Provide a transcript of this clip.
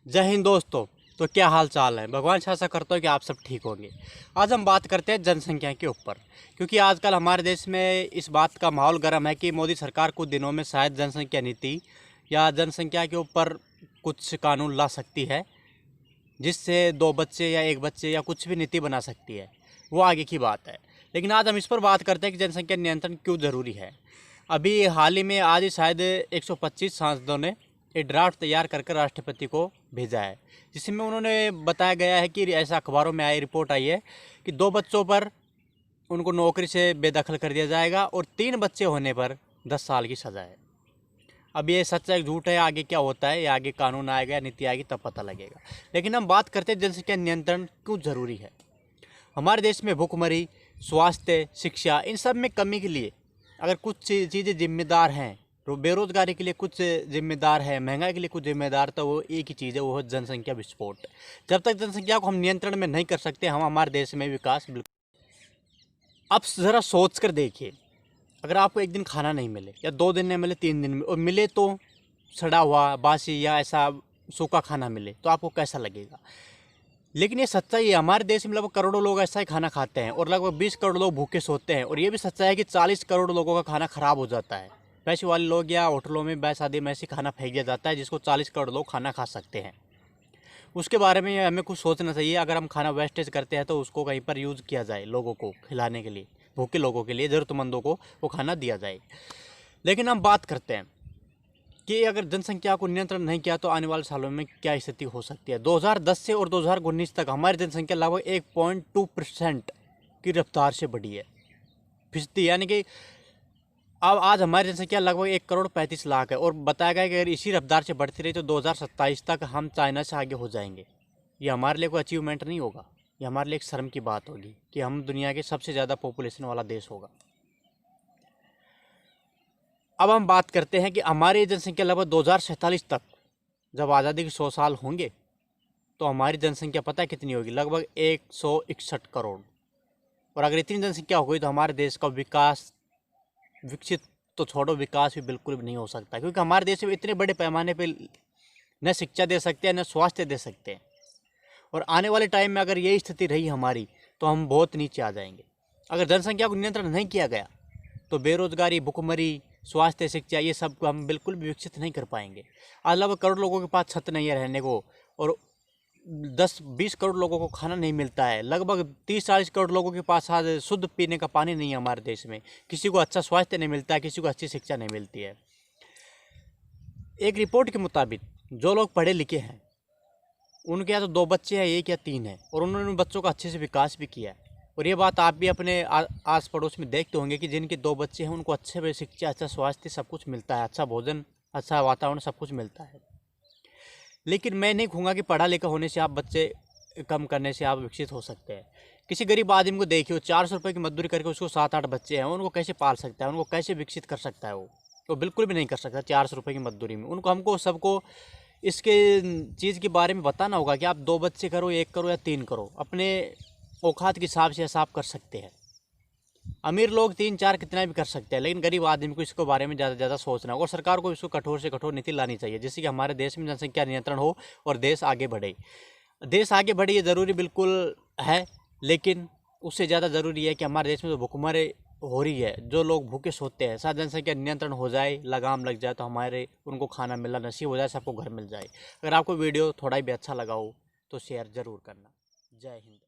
जय हिंद दोस्तों। तो क्या हाल चाल है। भगवान से आशा करता हूँ कि आप सब ठीक होंगे। आज हम बात करते हैं जनसंख्या के ऊपर, क्योंकि आजकल हमारे देश में इस बात का माहौल गर्म है कि मोदी सरकार कुछ दिनों में शायद जनसंख्या नीति या जनसंख्या के ऊपर कुछ कानून ला सकती है, जिससे 2 बच्चे या 1 बच्चे या कुछ भी नीति बना सकती है। वो आगे की बात है, लेकिन आज हम इस पर बात करते हैं कि जनसंख्या नियंत्रण क्यों ज़रूरी है। अभी हाल ही में आज ही शायद 125 सांसदों ने एक ड्राफ्ट तैयार करके राष्ट्रपति को भेजा है, जिसमें उन्होंने बताया गया है कि ऐसा अखबारों में आई रिपोर्ट आई है कि 2 बच्चों पर उनको नौकरी से बेदखल कर दिया जाएगा और 3 बच्चे होने पर 10 साल की सज़ा है। अब ये सच है झूठ है, आगे क्या होता है, ये आगे कानून आएगा, नीति आएगी, तब पता लगेगा। लेकिन हम बात करते हैं जनसंख्या नियंत्रण क्यों ज़रूरी है। हमारे देश में भुखमरी, स्वास्थ्य, शिक्षा, इन सब में कमी के लिए अगर कुछ चीज़ें जिम्मेदार हैं, तो बेरोजगारी के लिए कुछ जिम्मेदार है, महंगाई के लिए कुछ जिम्मेदार, तो वो एक ही चीज़ है, वो है जनसंख्या विस्फोट। जब तक जनसंख्या को हम नियंत्रण में नहीं कर सकते, हम हमारे देश में विकास बिल्कुल। अब ज़रा सोच कर देखिए, अगर आपको एक दिन खाना नहीं मिले या 2 दिन नहीं मिले, 3 दिन में और मिले तो सड़ा हुआ, बासी या ऐसा सूखा खाना मिले, तो आपको कैसा लगेगा। लेकिन ये सच्चाई है, हमारे देश में लगभग करोड़ों लोग ऐसा ही खाना खाते हैं और लगभग 20 करोड़ लोग भूखे सोते हैं। और ये भी सच्चाई है कि 40 करोड़ लोगों का खाना खराब हो जाता है। पैसे वाले लोग या होटलों में ब्याह शादी में ऐसे खाना फेंक दिया जाता है जिसको 40 करोड़ लोग खाना खा सकते हैं। उसके बारे में हमें कुछ सोचना चाहिए। अगर हम खाना वेस्टेज करते हैं तो उसको कहीं पर यूज़ किया जाए, लोगों को खिलाने के लिए, भूखे लोगों के लिए, ज़रूरतमंदों को वो खाना दिया जाए। लेकिन हम बात करते हैं कि अगर जनसंख्या को नियंत्रण नहीं किया तो आने वाले सालों में क्या स्थिति हो सकती है। 2010 से और 2019 तक हमारी जनसंख्या लगभग 1.2% की रफ्तार से बढ़ी है, फीसदी, यानी कि अब आज हमारी जनसंख्या लगभग 1,35,00,000 है। और बताया गया है कि अगर इसी रफ्तार से बढ़ती रही तो 2027 तक हम चाइना से आगे हो जाएंगे। ये हमारे लिए कोई अचीवमेंट नहीं होगा, ये हमारे लिए एक शर्म की बात होगी कि हम दुनिया के सबसे ज़्यादा पॉपुलेशन वाला देश होगा। अब हम बात करते हैं कि हमारी जनसंख्या लगभग 2047 तक, जब आज़ादी के 100 साल होंगे, तो हमारी जनसंख्या पता है कितनी होगी, लगभग 161 करोड़। और अगर इतनी जनसंख्या हो गई तो हमारे देश का विकास, विकसित तो छोड़ो, विकास भी बिल्कुल भी नहीं हो सकता, क्योंकि हमारे देश में इतने बड़े पैमाने पे न शिक्षा दे सकते हैं, न स्वास्थ्य दे सकते हैं। और आने वाले टाइम में अगर यही स्थिति रही हमारी तो हम बहुत नीचे आ जाएंगे। अगर जनसंख्या को नियंत्रण नहीं किया गया तो बेरोजगारी, भुखमरी, स्वास्थ्य, शिक्षा, ये सब को हम बिल्कुल भी विकसित नहीं कर पाएंगे। आज लगभग करोड़ लोगों के पास छत नहीं है रहने को, और 10-20 करोड़ लोगों को खाना नहीं मिलता है। लगभग 30-40 करोड़ लोगों के पास आज शुद्ध पीने का पानी नहीं है हमारे देश में। किसी को अच्छा स्वास्थ्य नहीं मिलता है, किसी को अच्छी शिक्षा नहीं मिलती है। एक रिपोर्ट के मुताबिक जो लोग पढ़े लिखे हैं उनके यहाँ तो 2 बच्चे हैं, 1 या 3 हैं, और उन्होंने उन बच्चों का अच्छे से विकास भी किया है। और ये बात आप भी अपने आस पड़ोस में देखते होंगे कि जिनके 2 बच्चे हैं उनको अच्छे से शिक्षा, अच्छा स्वास्थ्य, सब कुछ मिलता है, अच्छा भोजन, अच्छा वातावरण, सब कुछ मिलता है। लेकिन मैं नहीं कहूँगा कि पढ़ा लिखा होने से आप बच्चे कम करने से आप विकसित हो सकते हैं। किसी गरीब आदमी को देखिए, 400 रुपये की मजदूरी करके उसको 7-8 बच्चे हैं, उनको कैसे पाल सकता है, उनको कैसे विकसित कर सकता है। वो बिल्कुल भी नहीं कर सकता 400 रुपये की मजदूरी में। उनको, हमको सबको इसके चीज़ के बारे में बताना होगा कि आप 2 बच्चे करो, 1 करो या 3 करो, अपने औकात के हिसाब से ऐसा आप कर सकते हैं। अमीर लोग 3-4 कितना भी कर सकते हैं, लेकिन गरीब आदमी को इसके बारे में ज़्यादा से ज़्यादा सोचना होगा। और सरकार को इसको कठोर से कठोर नीति लानी चाहिए, जिससे कि हमारे देश में जनसंख्या नियंत्रण हो और देश आगे बढ़े। देश आगे बढ़े ये ज़रूरी बिल्कुल है, लेकिन उससे ज़्यादा ज़रूरी है कि हमारे देश में जो भुखमरी हो रही है, जो लोग भूखे सोते हैं, शायद जनसंख्या नियंत्रण हो जाए, लगाम लग जाए, तो हमारे उनको खाना मिलना नसीब हो जाए, सबको घर मिल जाए। अगर आपको वीडियो थोड़ा भी अच्छा लगा हो तो शेयर ज़रूर करना। जय हिंद।